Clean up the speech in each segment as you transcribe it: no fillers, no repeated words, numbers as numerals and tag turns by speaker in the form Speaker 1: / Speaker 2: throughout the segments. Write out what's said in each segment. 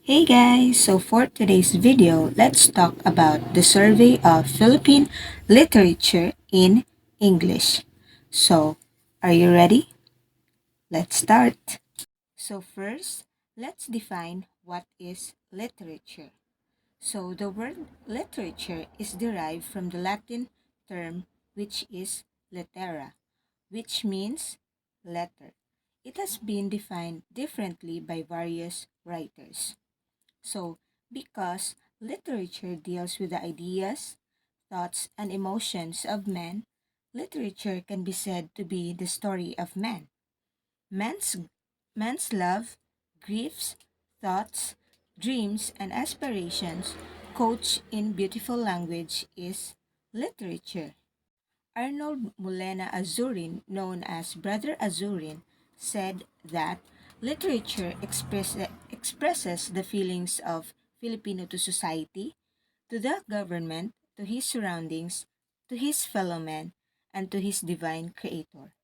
Speaker 1: Hey guys, so for today's video, let's talk about the survey of Philippine literature in English. So, are you ready? Let's start. So first, let's define what is literature. So the word literature is derived from the Latin term which is litera, which means letter. It has been defined differently by various writers. So, because literature deals with the ideas, thoughts, and emotions of men, literature can be said to be the story of man. Man's, man's love, griefs, thoughts, dreams, and aspirations, couched in beautiful language, is literature. Arnold Mulena Azurin, known as Brother Azurin, said that literature expresses the feelings of Filipino to society, to the government, to his surroundings, to his fellow men, and to his divine creator.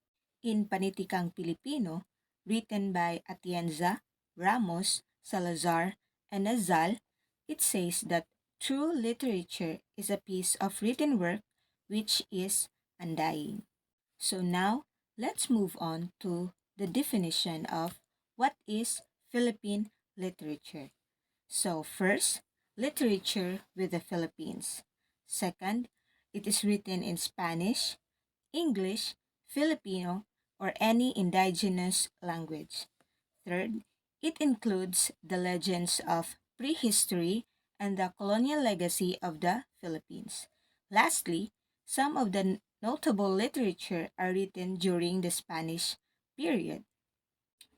Speaker 1: In Panitikang Pilipino, written by Atienza, Ramos, Salazar, and Nazal, it says that true literature is a piece of written work which is undying. So now, let's move on to the definition of what is Philippine literature. So first, literature with the Philippines. Second, it is written in Spanish, English, Filipino, or any indigenous language. Third, it includes the legends of prehistory and the colonial legacy of the Philippines. Lastly, some of the notable literature are written during the Spanish period.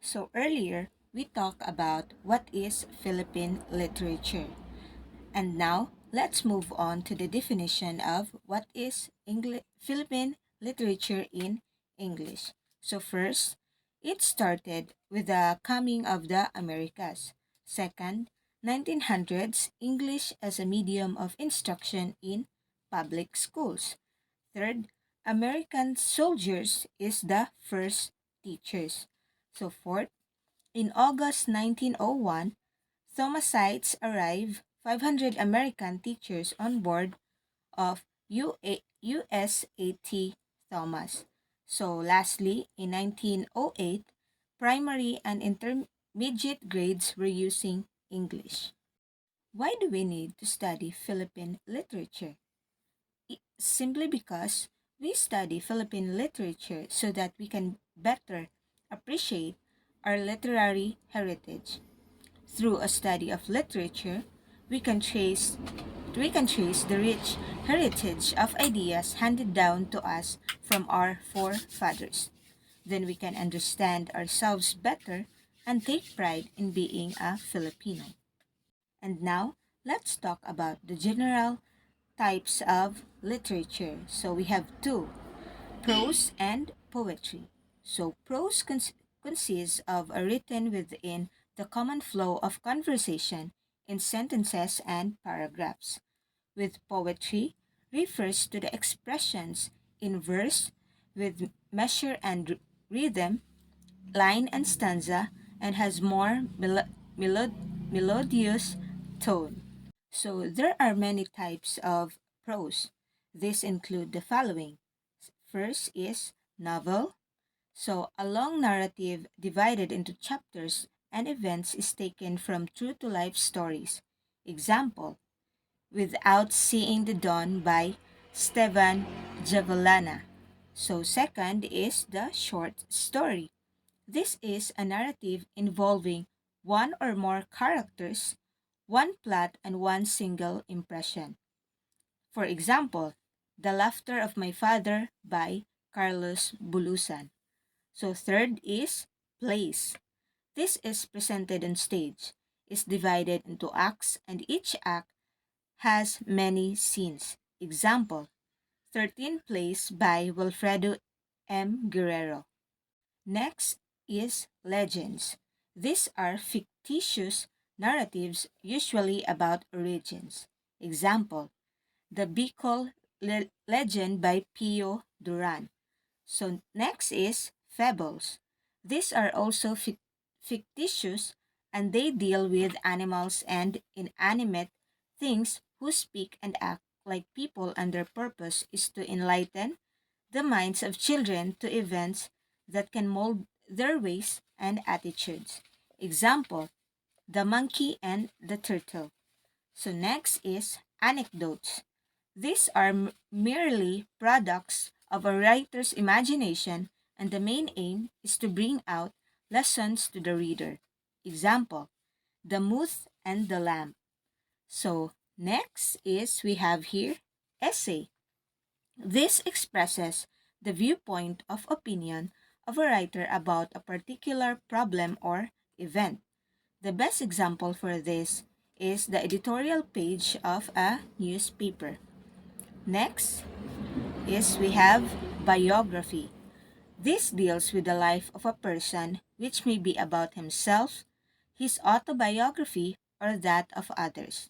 Speaker 1: So earlier, we talked about what is Philippine literature. And now, let's move on to the definition of what is Philippine literature in English. So first, it started with the coming of the Americas. Second, 1900s English as a medium of instruction in public schools. Third, American soldiers is the first teachers. So fourth, in August 1901, Thomasites arrived 500 American teachers on board of USAT Thomas. So lastly, in 1908, primary and intermediate grades were using English. Why do we need to study Philippine literature? Simply because we study Philippine literature so that we can better appreciate our literary heritage. Through a study of literature, we can trace the rich heritage of ideas handed down to us from our forefathers. Then we can understand ourselves better and take pride in being a Filipino. And now, let's talk about the general types of literature. So we have two: prose and poetry. So prose consists of a written within the common flow of conversation in sentences and paragraphs, with poetry refers to the expressions in verse with measure and rhythm, line and stanza, and has more melodious tone. So there are many types of prose. These include the following. First is novel. So a long narrative divided into chapters and events is taken from true to life stories. Example, Without Seeing the Dawn by Stevan Javelana. So second is the short story. This is a narrative involving one or more characters, one plot, and one single impression. For example, The Laughter of My Father by Carlos Bulusan. So third is plays. This is presented on stage, is divided into acts, and each act has many scenes. Example, 13 Plays by Wilfredo M. Guerrero. Next is legends. These are fictitious narratives usually about origins. Example, The Bicol Legend by Pio Duran. So next is fables. These are also fictitious and they deal with animals and inanimate things who speak and act like people, and their purpose is to enlighten the minds of children to events that can mold their ways and attitudes. Example, the monkey and the turtle. So next is anecdotes. These are merely products of a writer's imagination, and the main aim is to bring out lessons to the reader. Example, the moth and the lamb. So next is we have here essay. This expresses the viewpoint of opinion of a writer about a particular problem or event. The best example for this is the editorial page of a newspaper. Next is we have biography. This deals with the life of a person, which may be about himself, his autobiography, or that of others.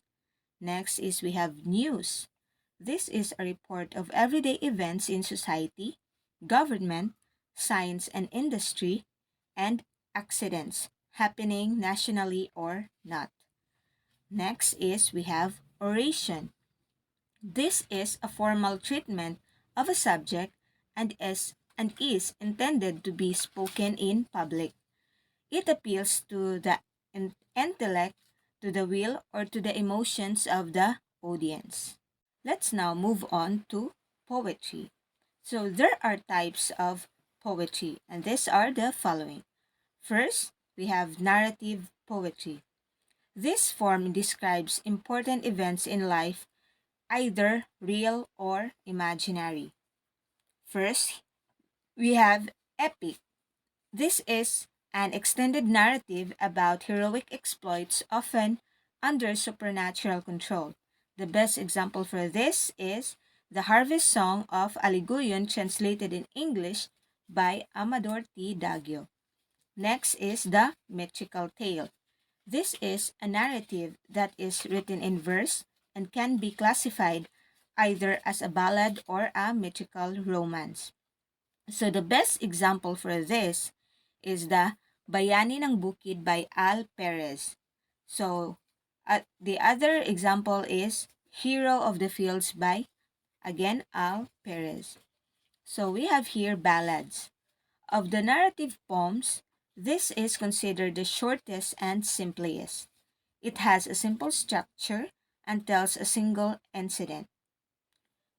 Speaker 1: Next is we have news. This is a report of everyday events in society, government, science and industry, and accidents happening nationally or not. Next is we have oration. This is a formal treatment of a subject and is intended to be spoken in public. It appeals to the intellect, to the will, or to the emotions of the audience. Let's now move on to poetry. So there are types of poetry, and these are the following. First, we have narrative poetry. This form describes important events in life, either real or imaginary. First, we have epic. This is an extended narrative about heroic exploits, often under supernatural control. The best example for this is the Harvest Song of Aligoyon, translated in English by Amador T. Daggio. Next is the mythical tale. This is a narrative that is written in verse and can be classified either as a ballad or a mythical romance. So the best example for this is the Bayani ng Bukid by Al Perez. So the other example is Hero of the Fields by, again, Al Perez. So we have here ballads. Of the narrative poems, this is considered the shortest and simplest. It has a simple structure and tells a single incident.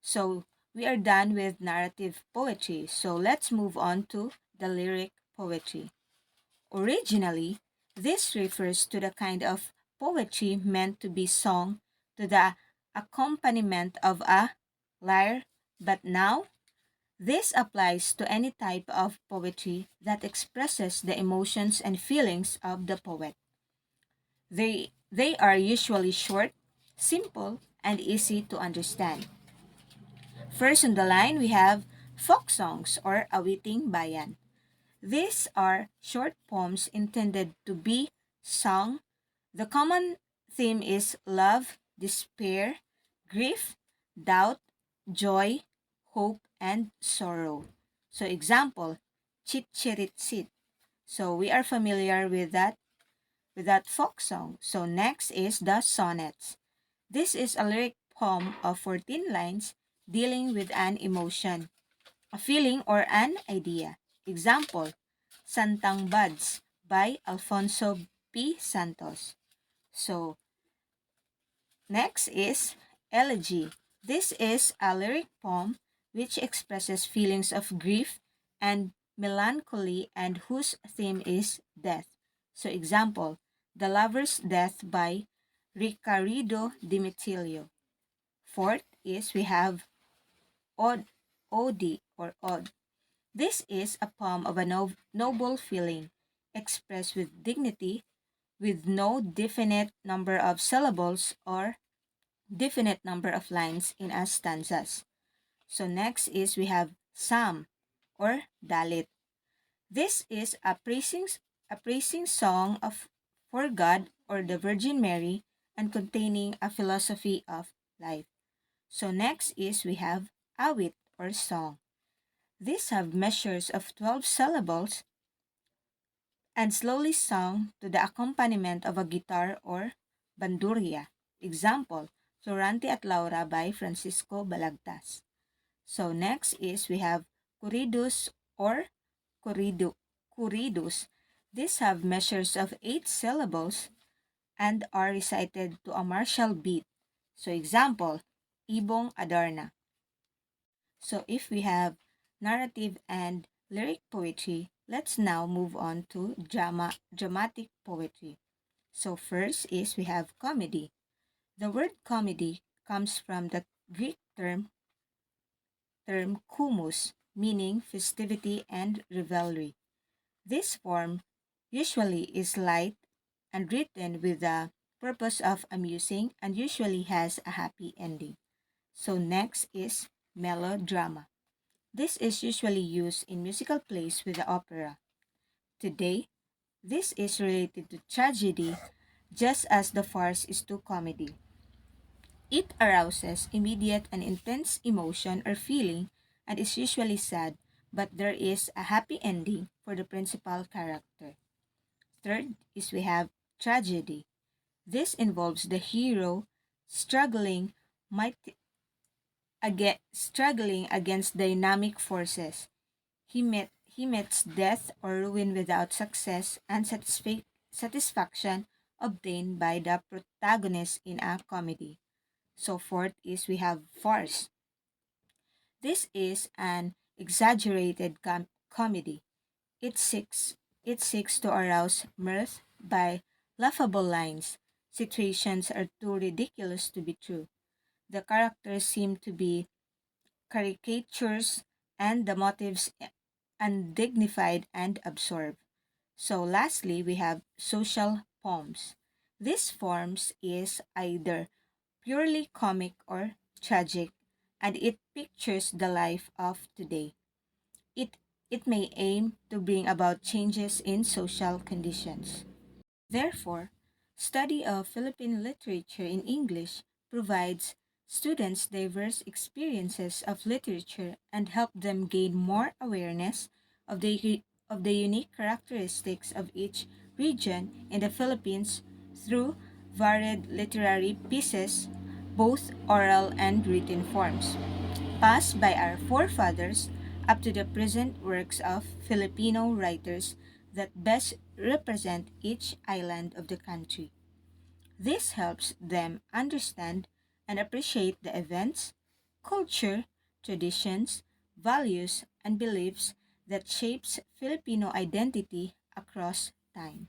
Speaker 1: So we are done with narrative poetry. So let's move on to the lyric poetry. Originally, this refers to the kind of poetry meant to be sung to the accompaniment of a lyre, but now this applies to any type of poetry that expresses the emotions and feelings of the poet. They are usually short, simple, and easy to understand. First on the line, we have folk songs or awiting bayan. These are short poems intended to be sung. The common theme is love, despair, grief, doubt, joy, hope, and sorrow. So example, Chit Chirit Sit. So we are familiar with that folk song. So next is the sonnets. This is a lyric poem of 14 lines dealing with an emotion, a feeling, or an idea. Example, Santang Buds by Alfonso P. Santos. So, next is Elegy. This is a lyric poem which expresses feelings of grief and melancholy and whose theme is death. So, example, The Lover's Death by Ricardo Dimitilio. Fourth is we have Ode or Ode. This is a poem of a noble feeling, expressed with dignity, with no definite number of syllables or definite number of lines in a stanzas. So next is we have Psalm or Dalit. This is a praising song of for God or the Virgin Mary and containing a philosophy of life. So next is we have Awit or song. These have measures of 12 syllables and slowly sung to the accompaniment of a guitar or bandurria. Example, Florante at Laura by Francisco Balagtas. So next is we have corridos or corridos. These have measures of 8 syllables and are recited to a martial beat. So example, Ibong Adarna. So if we have narrative and lyric poetry, let's now move on to dramatic poetry. So first is we have comedy. The word comedy comes from the Greek term kumus, meaning festivity and revelry. This form usually is light and written with the purpose of amusing and usually has a happy ending. So next is melodrama. This is usually used in musical plays with the opera. Today, this is related to tragedy just as the farce is to comedy. It arouses immediate and intense emotion or feeling and is usually sad, but there is a happy ending for the principal character. Third is we have tragedy. This involves the hero struggling might struggling against dynamic forces. He meets death or ruin without success and satisfaction obtained by the protagonist in a comedy. So fourth is we have farce. This is an exaggerated comedy. It seeks it seeks to arouse mirth by laughable lines. Situations are too ridiculous to be true. The characters seem to be caricatures and the motives undignified and absurd. So lastly, we have social poems. This forms is either purely comic or tragic, and it pictures the life of today. It, it may aim to bring about changes in social conditions. Therefore, study of Philippine literature in English provides students diverse experiences of literature and help them gain more awareness of the unique characteristics of each region in the Philippines through varied literary pieces, both oral and written forms, passed by our forefathers up to the present works of Filipino writers that best represent each island of the country. This helps them understand and appreciate the events, culture, traditions, values, and beliefs that shapes Filipino identity across time.